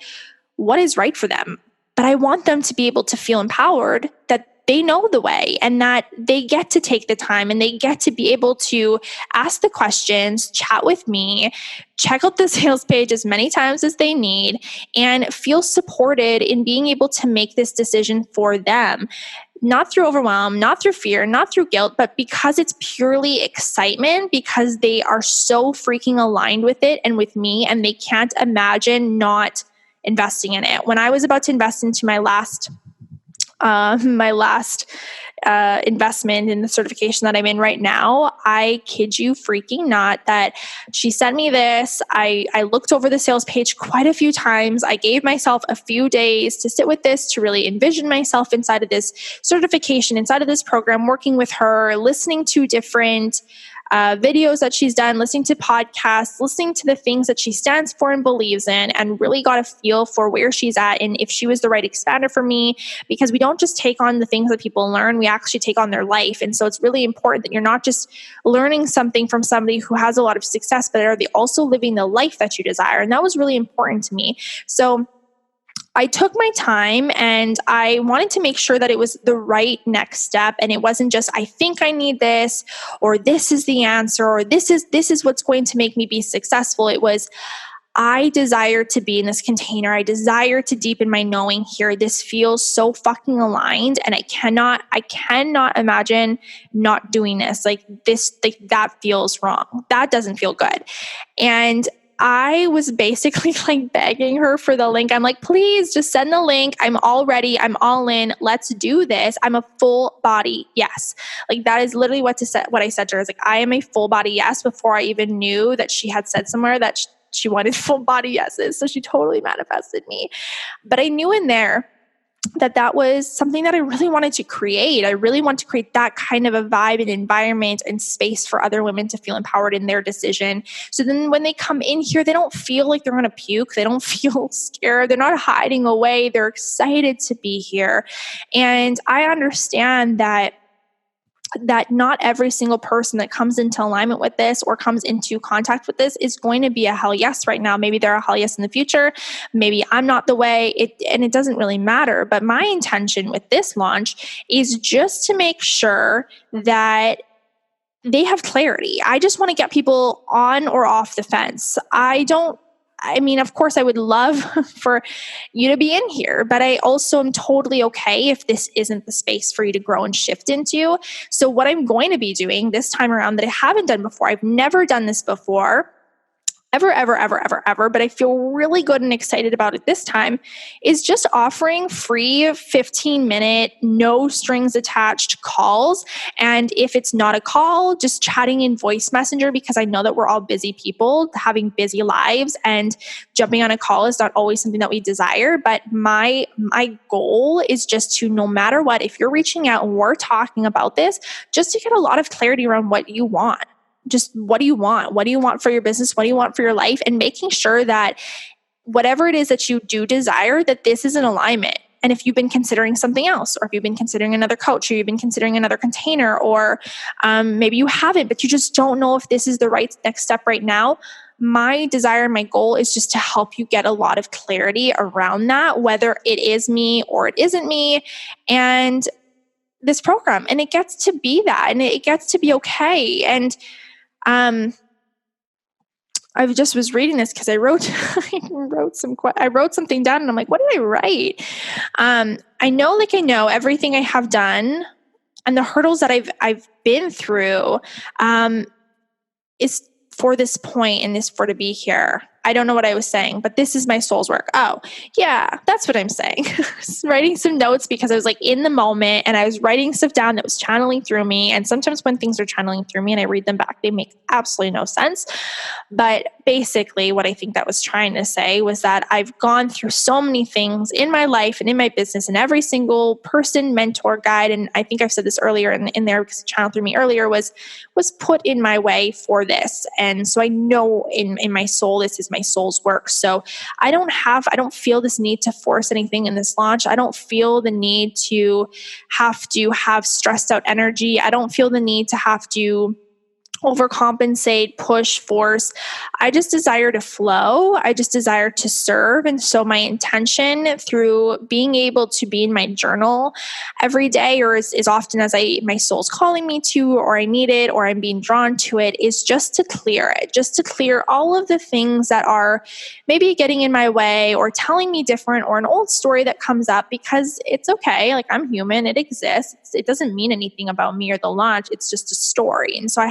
what is right for them. But I want them to be able to feel empowered that they know the way, and that they get to take the time, and they get to be able to ask the questions, chat with me, check out the sales page as many times as they need, and feel supported in being able to make this decision for them. Not through overwhelm, not through fear, not through guilt, but because it's purely excitement, because they are so freaking aligned with it and with me, and they can't imagine not investing in it. When I was about to invest into my last investment in the certification that I'm in right now. I kid you freaking not that she sent me this. I looked over the sales page quite a few times. I gave myself a few days to sit with this, to really envision myself inside of this certification, inside of this program, working with her, listening to different videos that she's done, listening to podcasts, listening to the things that she stands for and believes in, and really got a feel for where she's at and if she was the right expander for me. Because we don't just take on the things that people learn, we actually take on their life. And so it's really important that you're not just learning something from somebody who has a lot of success, but are they also living the life that you desire? And that was really important to me. So I took my time and I wanted to make sure that it was the right next step. And it wasn't just, I think I need this, or this is the answer, or this is what's going to make me be successful. It was, I desire to be in this container. I desire to deepen my knowing here. This feels so fucking aligned. And I cannot imagine not doing this. Like that feels wrong. That doesn't feel good. And I was basically like begging her for the link. I'm like, please just send the link. I'm all ready. I'm all in. Let's do this. I'm a full body yes. Like that is literally what I said to her. I was like, I am a full body yes, before I even knew that she had said somewhere that she wanted full body yeses. So she totally manifested me. But I knew in there that was something that I really wanted to create. I really want to create that kind of a vibe and environment and space for other women to feel empowered in their decision. So then when they come in here, they don't feel like they're going to puke. They don't feel scared. They're not hiding away. They're excited to be here. And I understand that not every single person that comes into alignment with this or comes into contact with this is going to be a hell yes right now. Maybe they're a hell yes in the future. Maybe I'm not the way, and it doesn't really matter. But my intention with this launch is just to make sure that they have clarity. I just want to get people on or off the fence. Of course, I would love for you to be in here, but I also am totally okay if this isn't the space for you to grow and shift into. So what I'm going to be doing this time around that I haven't done before, I've never done this before, ever, but I feel really good and excited about it this time, is just offering free 15-minute, no strings attached calls. And if it's not a call, just chatting in voice messenger, because I know that we're all busy people having busy lives, and jumping on a call is not always something that we desire. But my goal is just to, no matter what, if you're reaching out and we're talking about this, just to get a lot of clarity around what you want. Just what do you want? What do you want for your business? What do you want for your life? And making sure that whatever it is that you do desire, that this is in alignment. And if you've been considering something else, or if you've been considering another coach, or you've been considering another container, or maybe you haven't, but you just don't know if this is the right next step right now, my desire and my goal is just to help you get a lot of clarity around that, whether it is me or it isn't me. And this program, and it gets to be that, and it gets to be okay. And I just was reading this because I wrote something down, and I'm like, what did I write? I know everything I have done and the hurdles that I've been through, is for this point and is for to be here. I don't know what I was saying, but this is my soul's work. Oh, yeah, that's what I'm saying. Writing some notes because I was like in the moment, and I was writing stuff down that was channeling through me. And sometimes when things are channeling through me and I read them back, they make absolutely no sense. But basically what I think that was trying to say was that I've gone through so many things in my life and in my business, and every single person, mentor, guide, and I think I've said this earlier in there because it channeled through me earlier, was put in my way for this. And so I know in my soul, this is my soul's work. So I don't feel this need to force anything in this launch. I don't feel the need to have stressed out energy. I don't feel the need to have to overcompensate, push, force. I just desire to flow. I just desire to serve. And so my intention through being able to be in my journal every day, or as often as my soul's calling me to, or I need it, or I'm being drawn to it, is just to clear it, just to clear all of the things that are maybe getting in my way or telling me different, or an old story that comes up, because it's okay. Like, I'm human. It exists. It doesn't mean anything about me or the launch. It's just a story. And so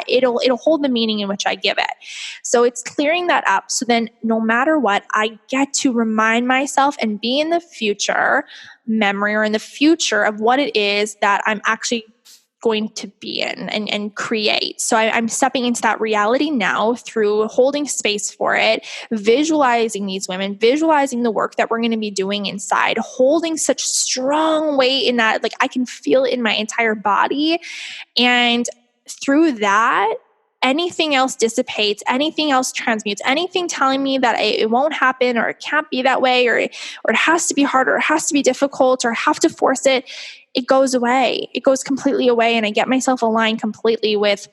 it'll hold the meaning in which I give it. So it's clearing that up. So then no matter what, I get to remind myself and be in the future memory or in the future of what it is that I'm actually going to be in and create. So I'm stepping into that reality now through holding space for it, visualizing these women, visualizing the work that we're going to be doing inside, holding such strong weight in that, like I can feel it in my entire body. And through that, anything else dissipates, anything else transmutes, anything telling me that it won't happen or it can't be that way or it has to be hard or it has to be difficult or I have to force it, it goes away. It goes completely away and I get myself aligned completely with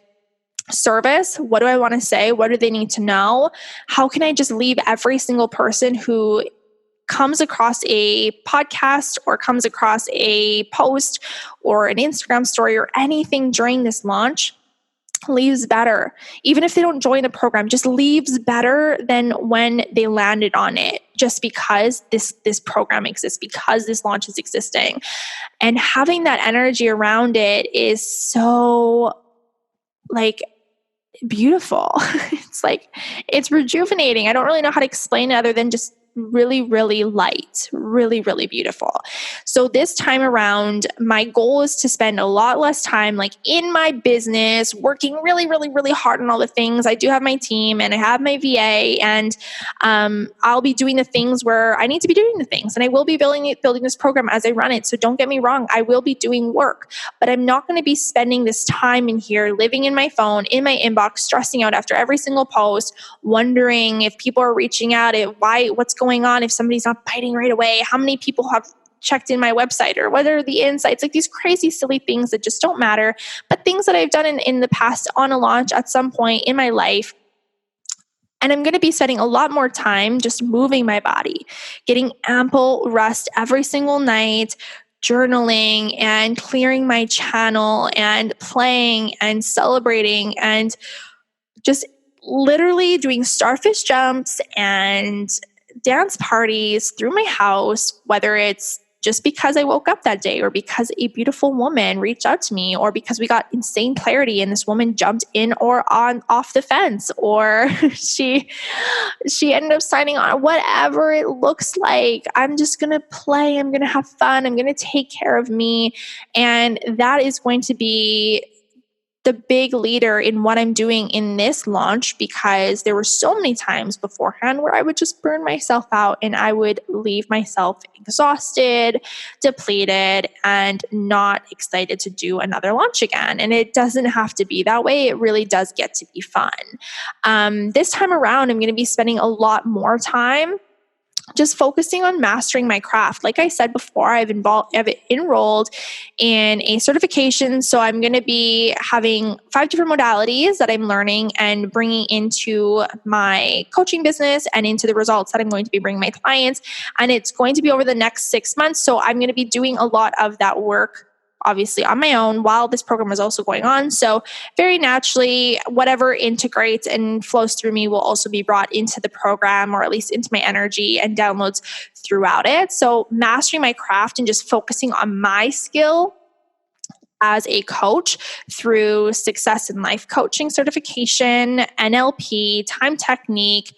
service. What do I want to say? What do they need to know? How can I just leave every single person who comes across a podcast or comes across a post or an Instagram story or anything during this launch leaves better. Even if they don't join the program, just leaves better than when they landed on it, just because this program exists, because this launch is existing. And having that energy around it is so like beautiful. It's rejuvenating. I don't really know how to explain it other than just really, really light, really, really beautiful. So this time around, my goal is to spend a lot less time like in my business, working really, really, really hard on all the things. I do have my team and I have my VA and I'll be doing the things where I need to be doing the things. And I will be building this program as I run it. So don't get me wrong, I will be doing work, but I'm not going to be spending this time in here, living in my phone, in my inbox, stressing out after every single post, wondering if people are reaching out, what's going on, if somebody's not biting right away, how many people have checked in my website or what are the insights, like these crazy, silly things that just don't matter, but things that I've done in the past on a launch at some point in my life. And I'm going to be spending a lot more time just moving my body, getting ample rest every single night, journaling and clearing my channel and playing and celebrating and just literally doing starfish jumps and dance parties through my house, whether it's just because I woke up that day or because a beautiful woman reached out to me or because we got insane clarity and this woman jumped in or on off the fence or she ended up signing on, whatever it looks like. I'm just going to play. I'm going to have fun. I'm going to take care of me. And that is going to be the big leader in what I'm doing in this launch, because there were so many times beforehand where I would just burn myself out and I would leave myself exhausted, depleted, and not excited to do another launch again. And it doesn't have to be that way. It really does get to be fun. This time around, I'm going to be spending a lot more time just focusing on mastering my craft. Like I said before, I've enrolled in a certification. So I'm going to be having 5 different modalities that I'm learning and bringing into my coaching business and into the results that I'm going to be bringing my clients. And it's going to be over the next 6 months. So I'm going to be doing a lot of that work obviously on my own while this program is also going on. So very naturally, whatever integrates and flows through me will also be brought into the program, or at least into my energy and downloads throughout it. So mastering my craft and just focusing on my skill as a coach through Success in Life Coaching certification, NLP, time technique,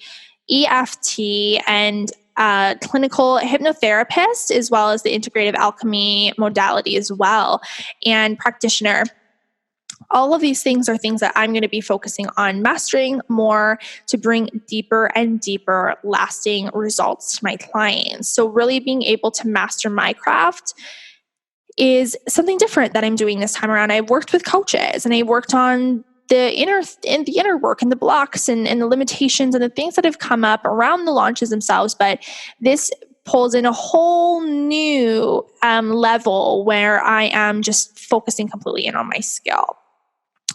EFT, and clinical hypnotherapist, as well as the integrative alchemy modality as well, and practitioner. All of these things are things that I'm going to be focusing on mastering more to bring deeper and deeper lasting results to my clients. So really being able to master my craft is something different that I'm doing this time around. I've worked with coaches and I worked on the inner work and the blocks and the limitations and the things that have come up around the launches themselves. But this pulls in a whole new level where I am just focusing completely in on my skill.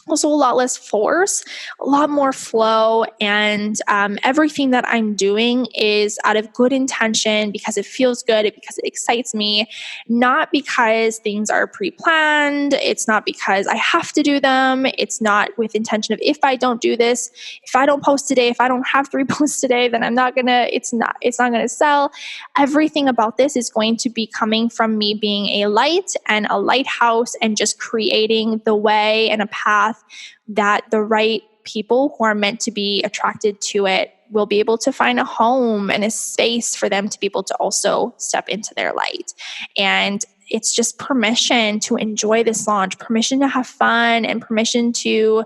Also a lot less force, a lot more flow, and everything that I'm doing is out of good intention because it feels good, because it excites me, not because things are pre-planned. It's not because I have to do them. It's not with intention of if I don't do this, if I don't post today, if I don't have 3 posts today, then it's not gonna sell. Everything about this is going to be coming from me being a light and a lighthouse and just creating the way and a path path, that the right people who are meant to be attracted to it will be able to find a home and a space for them to be able to also step into their light. And it's just permission to enjoy this launch, permission to have fun, and permission to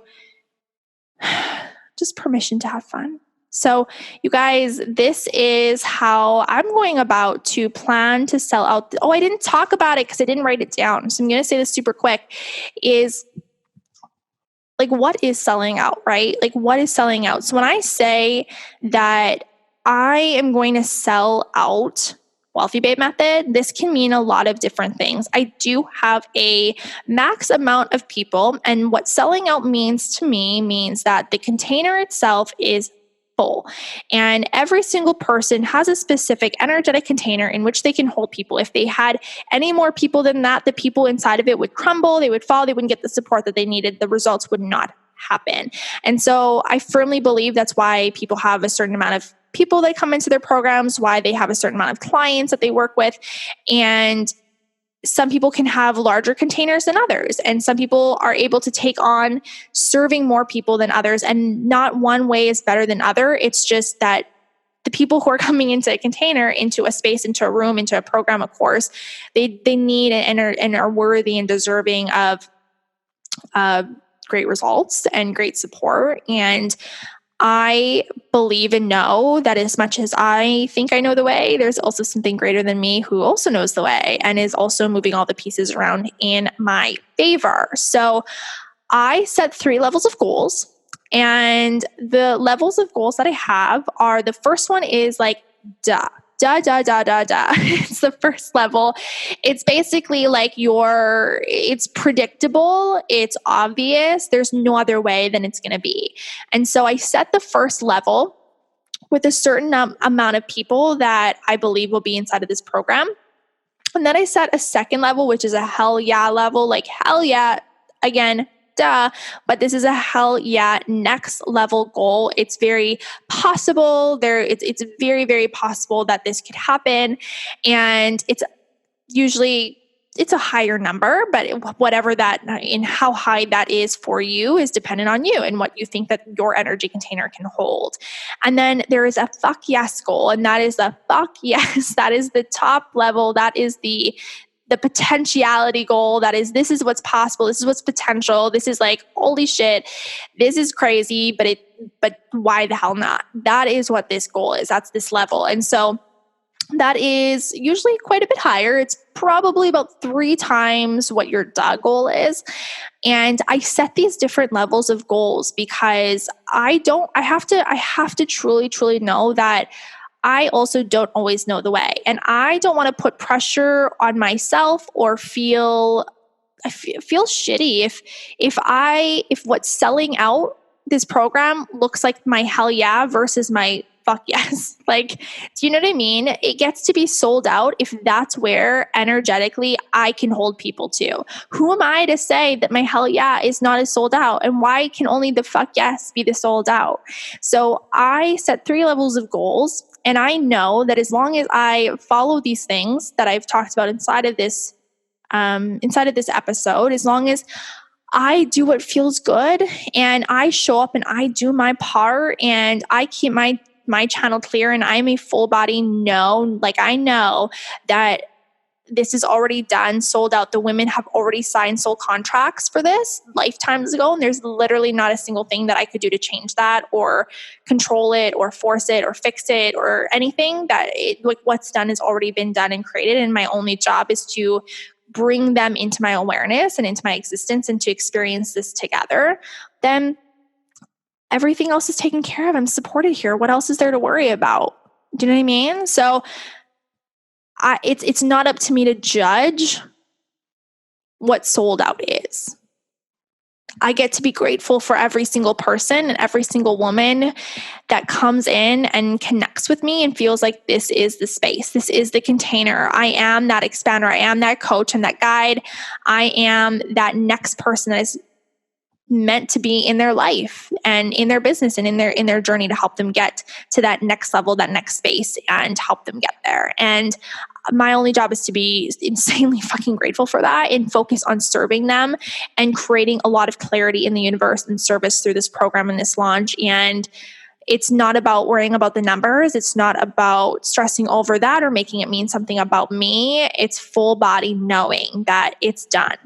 have fun. So you guys, this is how I'm going about to plan to sell out. Oh, I didn't talk about it because I didn't write it down. So I'm going to say this super quick is like, what is selling out, right? Like, what is selling out? So when I say that I am going to sell out Wealthy Babe method, this can mean a lot of different things. I do have a max amount of people, and what selling out means to me means that the container itself is full, and every single person has a specific energetic container in which they can hold people. If they had any more people than that, the people inside of it would crumble, they would fall, they wouldn't get the support that they needed, the results would not happen. And so I firmly believe that's why people have a certain amount of people that come into their programs, why they have a certain amount of clients that they work with. And some people can have larger containers than others. And some people are able to take on serving more people than others. And not one way is better than other. It's just that the people who are coming into a container, into a space, into a room, into a program, a course, they need and are worthy and deserving of great results and great support. And I believe and know that as much as I think I know the way, there's also something greater than me who also knows the way and is also moving all the pieces around in my favor. So I set 3 levels of goals, and the levels of goals that I have are, the first one is like, it's the first level. It's basically like it's predictable, it's obvious, there's no other way than it's going to be. And so I set the first level with a certain amount of people that I believe will be inside of this program. And then I set a second level, which is a hell yeah level, like hell yeah, again, duh, but this is a hell yeah next level goal. It's very possible. It's very, very possible that this could happen. And it's a higher number, but whatever that, in how high that is for you is dependent on you and what you think that your energy container can hold. And then there is a fuck yes goal, and that is the fuck yes. That is the top level. That is the potentiality goal. That is, this is what's possible. This is what's potential. This is like, holy shit, this is crazy, but why the hell not? That is what this goal is. That's this level. And so that is usually quite a bit higher. It's probably about 3 times what your DA goal is. And I set these different levels of goals because I have to truly, truly know that I also don't always know the way. And I don't want to put pressure on myself or feel shitty if what's selling out this program looks like my hell yeah versus my fuck yes. Like, do you know what I mean? It gets to be sold out if that's where energetically I can hold people to. Who am I to say that my hell yeah is not as sold out? And why can only the fuck yes be the sold out? So I set 3 levels of goals. And I know that as long as I follow these things that I've talked about inside of this episode, as long as I do what feels good and I show up and I do my part and I keep my channel clear and I'm a full body no, like I know that this is already done, sold out. The women have already signed soul contracts for this lifetimes ago. And there's literally not a single thing that I could do to change that or control it or force it or fix it or anything. Like what's done has already been done and created. And my only job is to bring them into my awareness and into my existence and to experience this together. Then everything else is taken care of. I'm supported here. What else is there to worry about? Do you know what I mean? So it's not up to me to judge what sold out is. I get to be grateful for every single person and every single woman that comes in and connects with me and feels like this is the space. This is the container. I am that expander. I am that coach and that guide. I am that next person that is meant to be in their life and in their business and in their journey to help them get to that next level, that next space, and help them get there. And my only job is to be insanely fucking grateful for that and focus on serving them and creating a lot of clarity in the universe and service through this program and this launch. And it's not about worrying about the numbers. It's not about stressing over that or making it mean something about me. It's full body knowing that it's done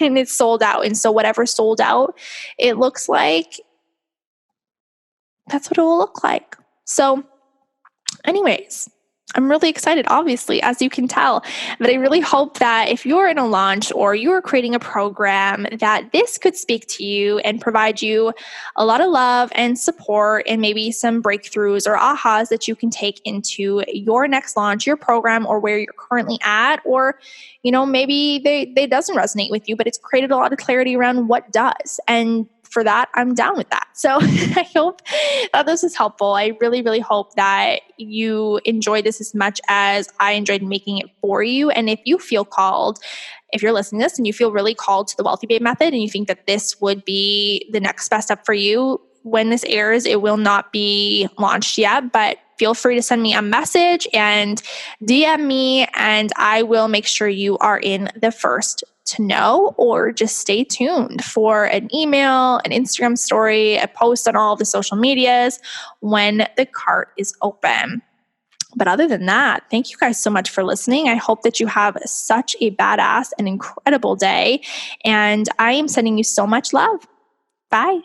and it's sold out. And so whatever sold out, it looks like, that's what it will look like. So anyways, I'm really excited, obviously, as you can tell, but I really hope that if you're in a launch or you're creating a program, that this could speak to you and provide you a lot of love and support and maybe some breakthroughs or ahas that you can take into your next launch, your program, or where you're currently at. Or, maybe they doesn't resonate with you, but it's created a lot of clarity around what does. And for that, I'm down with that. So I hope that this is helpful. I really, really hope that you enjoyed this as much as I enjoyed making it for you. And if you feel called, if you're listening to this and you feel really called to the Wealthy Babe method and you think that this would be the next best step for you, when this airs, it will not be launched yet, but feel free to send me a message and DM me, and I will make sure you are in the first to know, or just stay tuned for an email, an Instagram story, a post on all of the social medias when the cart is open. But other than that, thank you guys so much for listening. I hope that you have such a badass and incredible day. And I am sending you so much love. Bye.